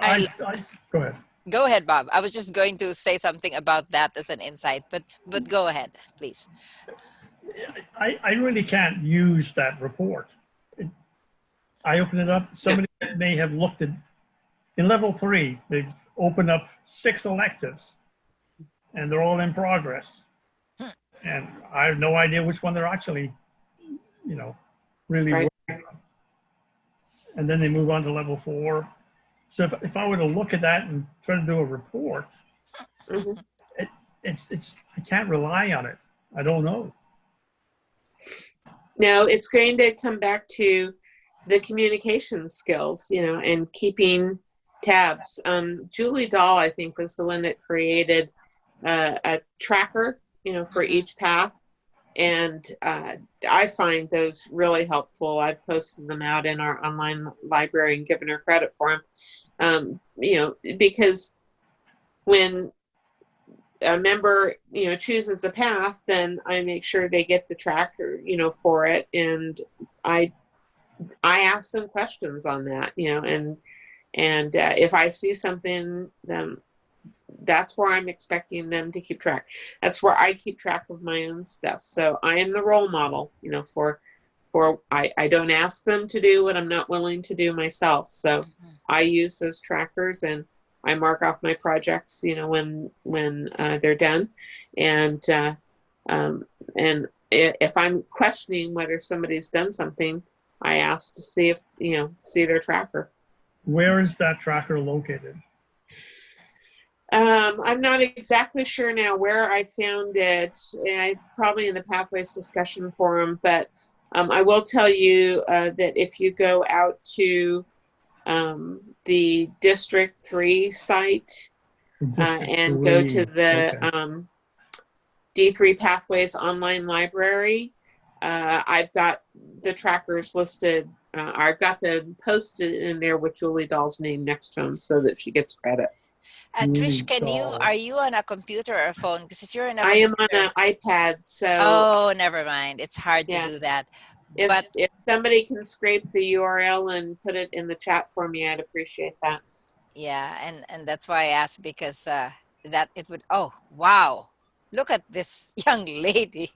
go ahead. Go ahead, Bob. I was just going to say something about that as an insight, but go ahead, please. I really can't use that report. I open it up. Somebody may have looked at, in level 3, they've opened up 6 electives, and they're all in progress. And I have no idea which one they're actually, really Right. working on. And then they move on to level 4. So if I were to look at that and try to do a report, Mhm. it's I can't rely on it. I don't know. No, it's going to come back to the communication skills, and keeping tabs. Julie Dahl, I think, was the one that created a tracker, for each path. And I find those really helpful. I've posted them out in our online library and given her credit for them. Because when a member, chooses a path, then I make sure they get the tracker, for it. And I ask them questions on that, and if I see something, then that's where I'm expecting them to keep track. That's where I keep track of my own stuff. So I am the role model, I don't ask them to do what I'm not willing to do myself. So I use those trackers and I mark off my projects, when they're done. And if I'm questioning whether somebody's done something, I ask to see if, see their tracker. Where is that tracker located? I'm not exactly sure now where I found it. Probably in the Pathways discussion forum, but I will tell you that if you go out to the District 3 site and go to the D3 Pathways online library, I've got the trackers listed. I've got them posted in there with Julie Dahl's name next to them so that she gets credit. Trish, are you on a computer or a phone? Because if you're on a I am on computer, an iPad, so oh, never mind. It's hard to yeah. do that. If somebody can scrape the URL and put it in the chat for me, I'd appreciate that. Yeah, and that's why I asked, because that it would. Oh, wow! Look at this young lady.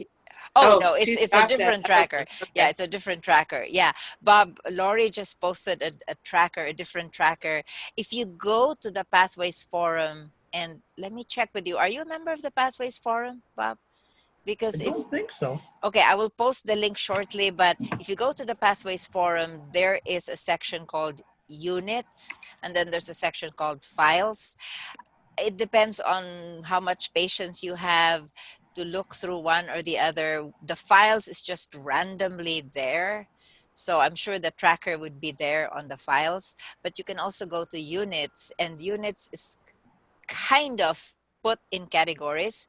Oh no, it's a different tracker. Okay. Yeah, it's a different tracker. Yeah, Bob, Lori just posted a tracker, a different tracker. If you go to the Pathways forum, and let me check with you. Are you a member of the Pathways forum, Bob? Because I don't think so. Okay, I will post the link shortly, but if you go to the Pathways forum, there is a section called units, and then there's a section called files. It depends on how much patience you have to look through one or the other. The files is just randomly there. So I'm sure the tracker would be there on the files, but you can also go to units, and units is kind of put in categories.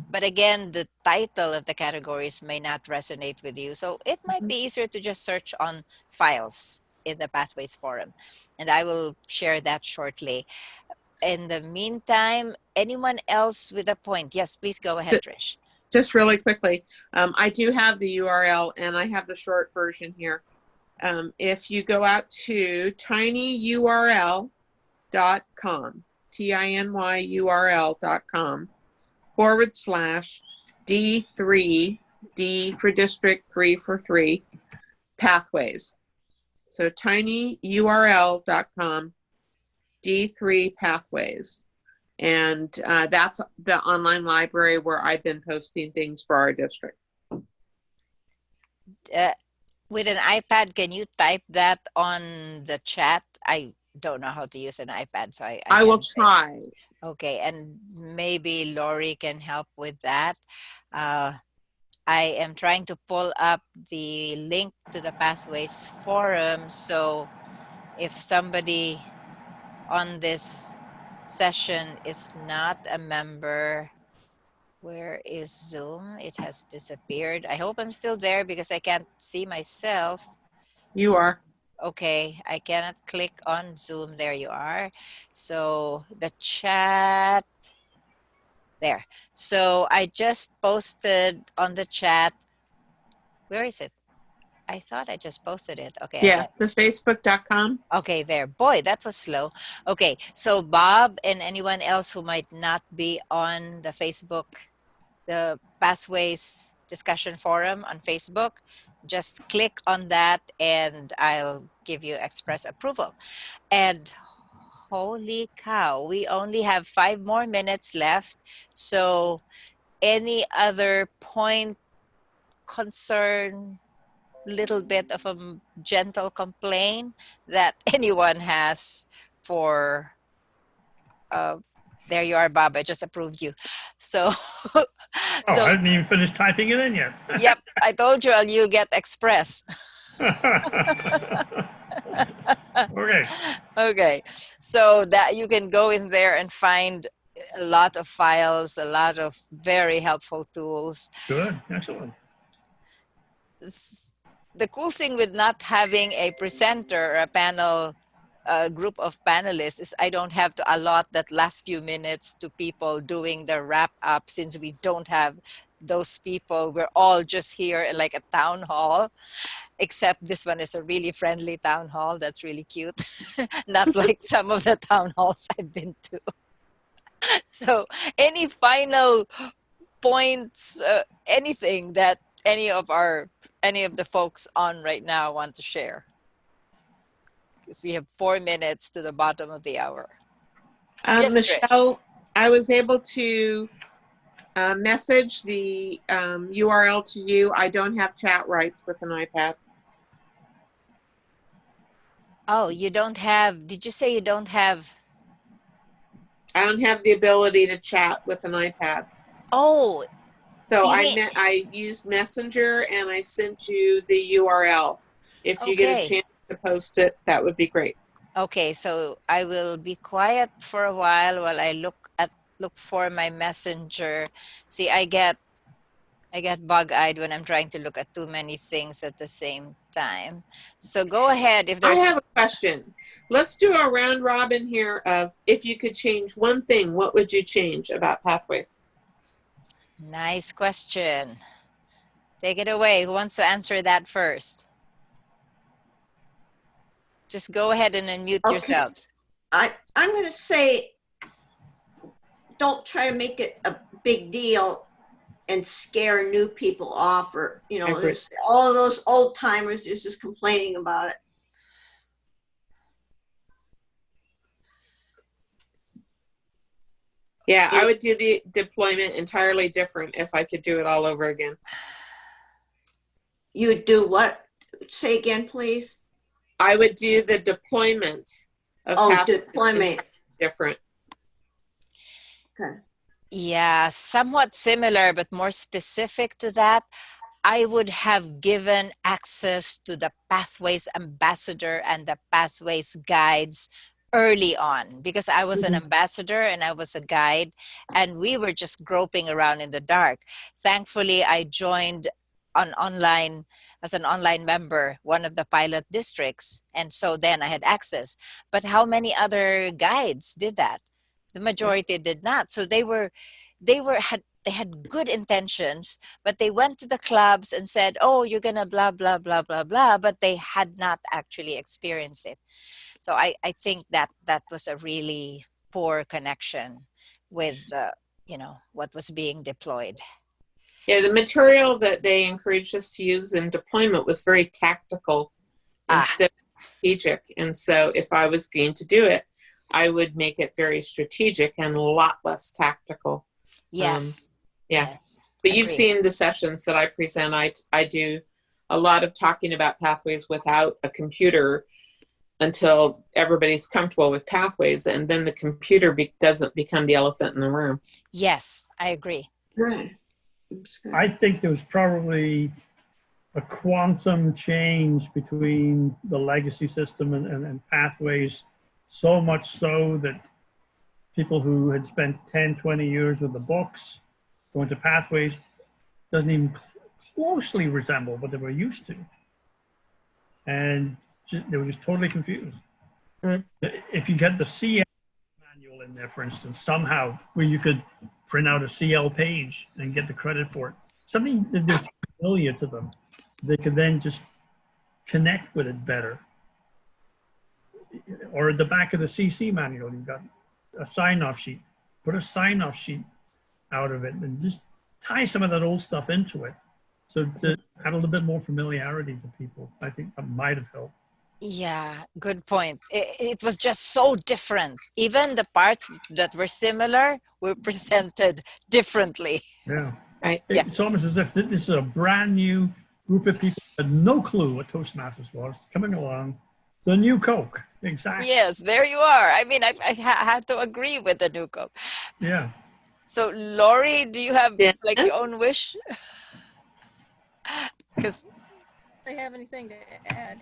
But again, the title of the categories may not resonate with you. So it might be easier to just search on files in the Pathways forum. And I will share that shortly. In the meantime, anyone else with a point? Yes, please go ahead, Trish. Just really quickly, I do have the URL and I have the short version here. If you go out to tinyurl.com, tinyurl.com /D3, D for district, 3 for 3, pathways. So tinyurl.com, D3 pathways. And that's the online library where I've been posting things for our district. With an iPad, can you type that on the chat? I don't know how to use an iPad, so I will try. Okay, and maybe Lori can help with that. I am trying to pull up the link to the Pathways forum, so if somebody on this session is not a member, where is Zoom? It has disappeared. I hope I'm still there because I can't see myself. You are. Okay, I cannot click on Zoom. There you are. So the chat, there. So I just posted on the chat. Where is it? I thought I just posted it. Okay. Yeah, the facebook.com. Okay, there. Boy, that was slow. Okay, so Bob and anyone else who might not be on the Facebook, the Pathways discussion forum on Facebook, just click on that and I'll give you express approval. And holy cow, we only have 5 more minutes left. So any other point, concern, little bit of a gentle complaint that anyone has for there you are, Bob. I just approved you. So I didn't even finish typing it in yet. Yep, I told you you get express. Okay, so that you can go in there and find a lot of files, a lot of very helpful tools. Good, excellent. The cool thing with not having a presenter or a panel, group of panelists, is I don't have to allot that last few minutes to people doing the wrap up, since we don't have those people. We're all just here like a town hall, except this one is a really friendly town hall. That's really cute. Not like some of the town halls I've been to. So any final points, anything that any of the folks on right now want to share? Because we have 4 minutes to the bottom of the hour. Yes, Michelle, I was able to message the URL to you. I don't have chat rights with an iPad. Oh, you don't have, did you say you don't have? I don't have the ability to chat with an iPad. Oh, So you mean, I used Messenger and I sent you the URL. If you get a okay. chance to post it, that would be great. Okay, so I will be quiet for a while I look for my messenger. See, I get bug-eyed when I'm trying to look at too many things at the same time. So go ahead if I there's have a question. Let's do a round robin here of if you could change one thing, what would you change about Pathways? nice question. Take it away. Who wants to answer that first? Just go ahead and unmute Okay. yourselves. I'm going to say, don't try to make it a big deal and scare new people off, or, you know, Agree. there's all those old timers just complaining about it. Yeah, I would do the deployment entirely different if I could do it all over again. You would do what? Say again, please. I would do the deployment of Pathways deployment. entirely different. Okay. Yeah, somewhat similar, but more specific to that. I would have given access to the Pathways ambassador and the Pathways guides early on, because I was an ambassador and I was a guide, and we were just groping around in the dark. Thankfully, I joined as an online member, one of the pilot districts, and so then I had access. But how many other guides did that? The majority did not. So they had good intentions, but they went to the clubs and said, oh, you're gonna blah blah blah blah blah, but they had not actually experienced it. So I think that was a really poor connection with what was being deployed. Yeah, the material that they encouraged us to use in deployment was very tactical instead of strategic. And so if I was going to do it, I would make it very strategic and a lot less tactical. Yes. Yeah. Yes. But you've Agreed. seen the sessions that I present. I do a lot of talking about Pathways without a computer until everybody's comfortable with Pathways, and then the computer doesn't become the elephant in the room. Yes, I agree. Right. I think there was probably a quantum change between the legacy system and Pathways, so much so that people who had spent 10, 20 years with the books going to Pathways doesn't even closely resemble what they were used to. And they were just totally confused. Mm. If you get the CL manual in there, for instance, somehow where you could print out a CL page and get the credit for it, something that is familiar to them, they could then just connect with it better. Or at the back of the CC manual, you've got a sign-off sheet. Put a sign-off sheet out of it and just tie some of that old stuff into it. So to add a little bit more familiarity to people, I think that might have helped. Yeah, good point. It was just so different. Even the parts that were similar were presented differently. Yeah. Right. It's almost as if this is a brand new group of people who had no clue what Toastmasters was coming along. The new Coke. Exactly. Yes, there you are. I mean, I had to agree with the new Coke. Yeah. So, Lori, do you have like your Yes. own wish? Because I have anything to add,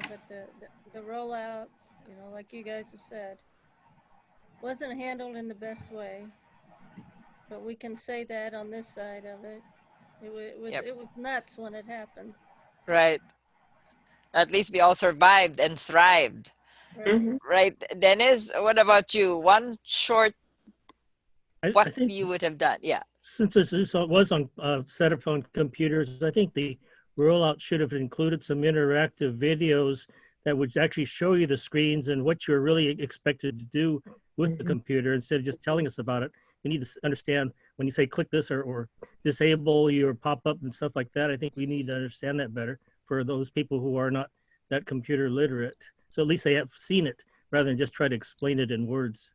but the rollout, like you guys have said, wasn't handled in the best way. But we can say that on this side of it, it was nuts when it happened. right, at least we all survived and thrived. Right. Mm-hmm. Right, Dennis, what about you? One short, I what think you would have done? Yeah. since this was on set up on computers, I think the rollout should have included some interactive videos that would actually show you the screens and what you're really expected to do with the computer instead of just telling us about it. We need to understand when you say click this or disable your pop-up and stuff like that. I think we need to understand that better for those people who are not that computer literate. So at least they have seen it rather than just try to explain it in words.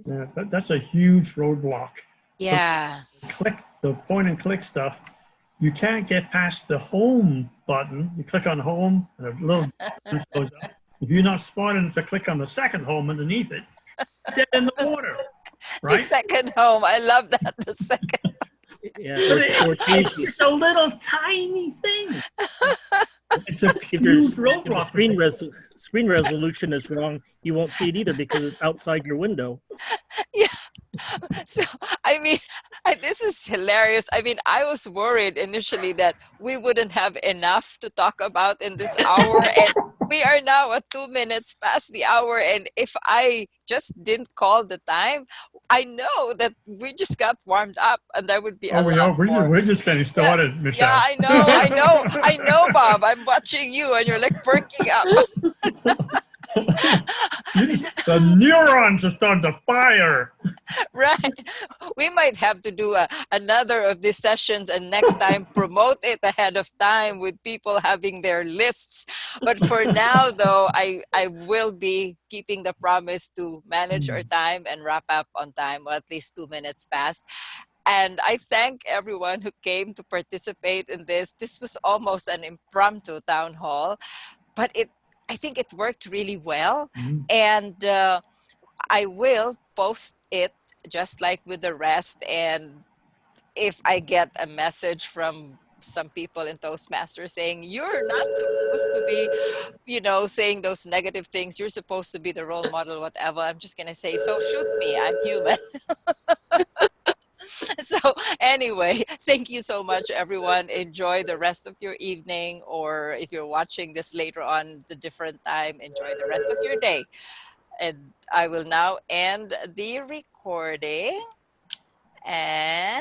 Yeah, that's a huge roadblock. Yeah. Click the point and click stuff. You can't get past the home button. You click on home and a little button shows up. If you're not smart enough to click on the second home underneath it, dead in the water, The right? second home. I love that. The second. Yeah, But or it's just a little tiny thing. It's a if huge there's roadblock. if the screen resolution is wrong, you won't see it either because it's outside your window. Yeah. So, I mean, this is hilarious. I mean, I was worried initially that we wouldn't have enough to talk about in this hour. And we are now at 2 minutes past the hour. And if I just didn't call the time, I know that we just got warmed up and there would be a Oh, we lot are. more. We're just getting started, Yeah, Michelle. I know, Bob. I'm watching you and you're like perking up. The neurons are starting to fire. Right. We might have to do another of these sessions and next time promote it ahead of time with people having their lists. But for now, though, I will be keeping the promise to manage our time and wrap up on time, or at least 2 minutes past. And I thank everyone who came to participate in this. This was almost an impromptu town hall, but I think it worked really well. And I will post it just like with the rest. And if I get a message from some people in Toastmasters saying, you're not supposed to be, saying those negative things, you're supposed to be the role model, whatever, I'm just going to say, so shoot me, I'm human. So anyway, thank you so much, everyone. Enjoy the rest of your evening, or if you're watching this later on the different time, enjoy the rest of your day. And I will now end the recording. And